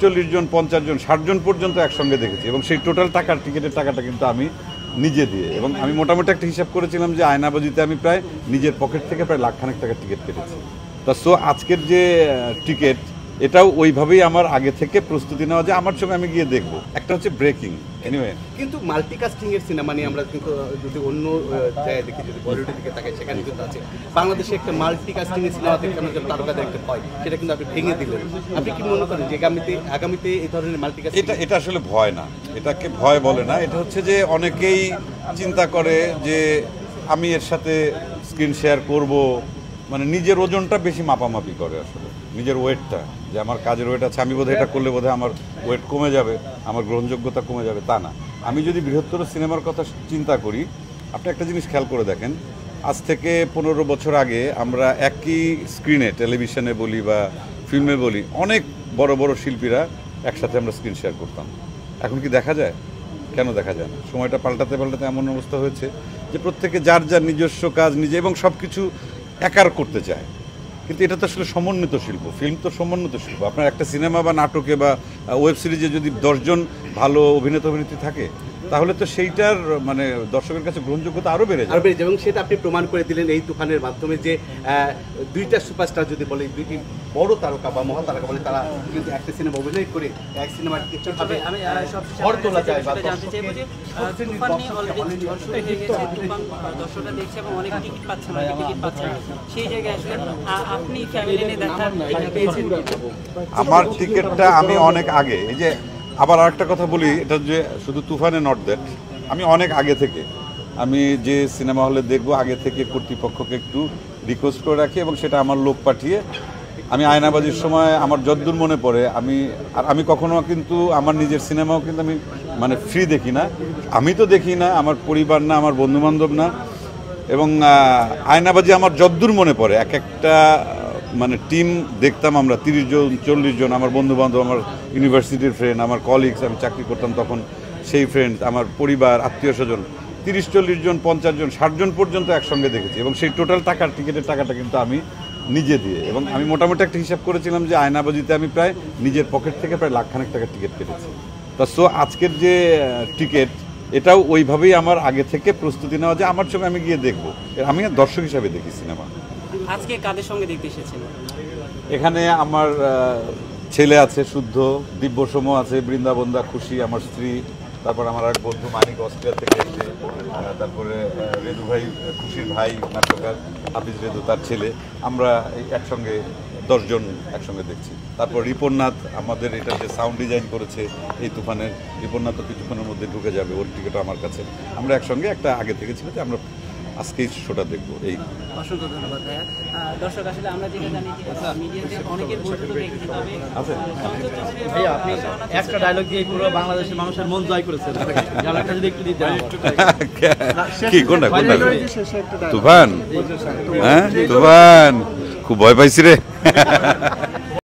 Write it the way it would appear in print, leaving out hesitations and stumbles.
40 জন 50 জন 60 জন পর্যন্ত একসঙ্গে দেখেছি এবং সেই টোটাল টাকার টিকিটের টাকাটা কিন্তু আমি নিজে দিয়ে এবং আমি মোটামুটি একটা হিসাব করেছিলাম যে আয়নাবাজিতে আমি প্রায় নিজের পকেট থেকে প্রায় লাখখানেক টাকার টিকিট কেটেছি। তা সো আজকের যে টিকিট এটাও ওইভাবেই আমার আগে থেকে প্রস্তুতি নেওয়া যে আমার ছবি আমি গিয়ে দেখবো। একটা হচ্ছে ব্রেকিং এনিওয়ে, কিন্তু মাল্টিকাস্টিং এর সিনেমা নিয়ে আমরা কিন্তু যদি অন্য জায়গায় দেখি, যদি বলিউডের দিকে তাকাই সেখানে কিন্তু আছে। বাংলাদেশে একটা মাল্টিকাস্টিং এর সিনেমা দেখতে তারকা দেখতে হয়, সেটা কিন্তু আপনি ভেঙে দিলেন। আপনি কি মনে করেন যে আগামীতে এই ধরনের মাল্টিকাস্টিং এটা আসলে ভয় না, এটাকে ভয় বলে না। এটা হচ্ছে যে অনেকেই চিন্তা করে যে আমি এর সাথে স্ক্রিন শেয়ার করব, মানে নিজের ওজনটা বেশি মাপামাপি করে, আসলে নিজের ওয়েটটা, যে আমার কাজের ওয়েট আছে, আমি বোধহয় এটা করলে বোধহয় আমার ওয়েট কমে যাবে, আমার গ্রহণযোগ্যতা কমে যাবে, তা না। আমি যদি বৃহত্তর সিনেমার কথা চিন্তা করি, আপনি একটা জিনিস খেয়াল করে দেখেন, আজ থেকে 15 বছর আগে আমরা একই স্ক্রিনে, টেলিভিশনে বলি বা ফিল্মে বলি, অনেক বড় বড় শিল্পীরা একসাথে আমরা স্ক্রিন শেয়ার করতাম। এখন কি দেখা যায়? কেন দেখা যায় না? সময়টা পাল্টাতে পাল্টাতে এমন অবস্থা হয়েছে যে প্রত্যেকে যার যার নিজস্ব কাজ নিজে এবং সব কিছু একার করতে চায়। কিন্তু এটা তো আসলে সমন্বিত শিল্প, ফিল্ম তো সমন্বিত শিল্প। আপনার একটা সিনেমা বা নাটকে বা ওয়েব সিরিজে যদি 10 জন ভালো অভিনেতা অভিনেত্রী থাকে, তাহলে তো সেইটার মানে দর্শকের কাছে গ্রহণযোগ্যতা আরও বেড়ে যায়। এবং সেটা আপনি প্রমাণ করে দিলেন এই তুফানের মাধ্যমে যে দুইটা সুপারস্টার যদি বলে, দুইটি বড় তারকা বা মহাতারকা বলে, তারা কিন্তু একটা সিনেমা অভিনয় করে এক সিনেমার কিছুভাবে ঘর তোলা যায়। বা জানতে চাইবো যে তুফান নিয়ে অলরেডি ঝড় হয়ে গেছে, তুফান দর্শকরা দেখছে এবং অনেক টিকিট পাচ্ছে না, টিকিট পাচ্ছে না। সেই জায়গায় আসলে আপনি ফ্যামিলি নিয়ে দেখার পেয়েছেন? আমার টিকিটটা আমি অনেক আগে, এই যে আবার আরেকটা কথা বলি, এটা যে শুধু তুফানে নট দ্যাট, আমি অনেক আগে থেকে, আমি যে সিনেমা হলে দেখবো আগে থেকে কর্তৃপক্ষকে একটু রিকোয়েস্ট করে রাখি এবং সেটা আমার লোক পাঠিয়ে আমি আয়নাবাজির সময় আমার যদ্দূর মনে পড়ে আমি কখনো কিন্তু আমার নিজের সিনেমাও কিন্তু আমি মানে ফ্রি দেখি না, আমি তো দেখি না, আমার পরিবার না, আমার বন্ধুবান্ধব না, এবং আয়নাবাজি আমার যদ্দূর মনে পড়ে এক একটা মানে টিম দেখতাম আমরা 30 জন 40 জন, আমার বন্ধুবান্ধব, আমার ইউনিভার্সিটির ফ্রেন্ড, আমার কলিগস, আমি চাকরি করতাম তখন সেই ফ্রেন্ড, আমার পরিবার, আত্মীয় স্বজন, 30-40 জন 50 জন 60 জন পর্যন্ত একসঙ্গে দেখেছি এবং সেই টোটাল টাকার টিকিটের টাকাটা কিন্তু আমি নিজে দিয়ে এবং আমি মোটামুটি একটা হিসাব করেছিলাম যে আয়নাবাজিতে আমি প্রায় নিজের পকেট থেকে প্রায় লাখখানেক টাকার টিকিট কেটেছি। তা সো আজকের যে টিকিট এটাও ওইভাবেই আমার আগে থেকে প্রস্তুতি নেওয়া যে আমার ছবি আমি গিয়ে দেখবো, আমি দর্শক হিসাবে দেখি সিনেমা। আজকে কাদের সঙ্গে দেখতে এসেছেন? এখানে আমার ছেলে আছে শুদ্ধ, দিব্যসম আছে, বৃন্দাবন্দা, খুশি আমার স্ত্রী, তারপর আমার এক বন্ধু মানিক অস্ট্রেলিয়া থেকে এসে, তারপরে রেদু ভাই, খুশির ভাই নাট্যকার হাফিজ রেদু, তার ছেলে, আমরা একসঙ্গে 10 জন একসঙ্গে দেখছি। তারপর রিপননাথ আমাদের এটা যে সাউন্ড ডিজাইন করেছে এই তুফানের, রিপননাথ কিছুক্ষণের মধ্যে ঢুকে যাবে, ওর টিকিটও আমার কাছে, আমরা একসঙ্গে একটা আগে থেকে ছিল যে আমরা আজকেই শোটা দেখবো। এই অসংখ্য ধন্যবাদ ভাইয়া। দর্শক আসলে আমরা যেটা জানি যে মিডিয়াতে অনেকের বন্ধুত্ব দেখেছি, তবে ভাইয়া আপনি একটা ডায়লগ দিয়ে পুরো বাংলাদেশের মানুষের মন জয় করেছেন, ডায়লগটা যদি একটু দিতে। কি কোনটা? তুফান? হ্যাঁ তুফান, খুব ভয় পাইছি রে।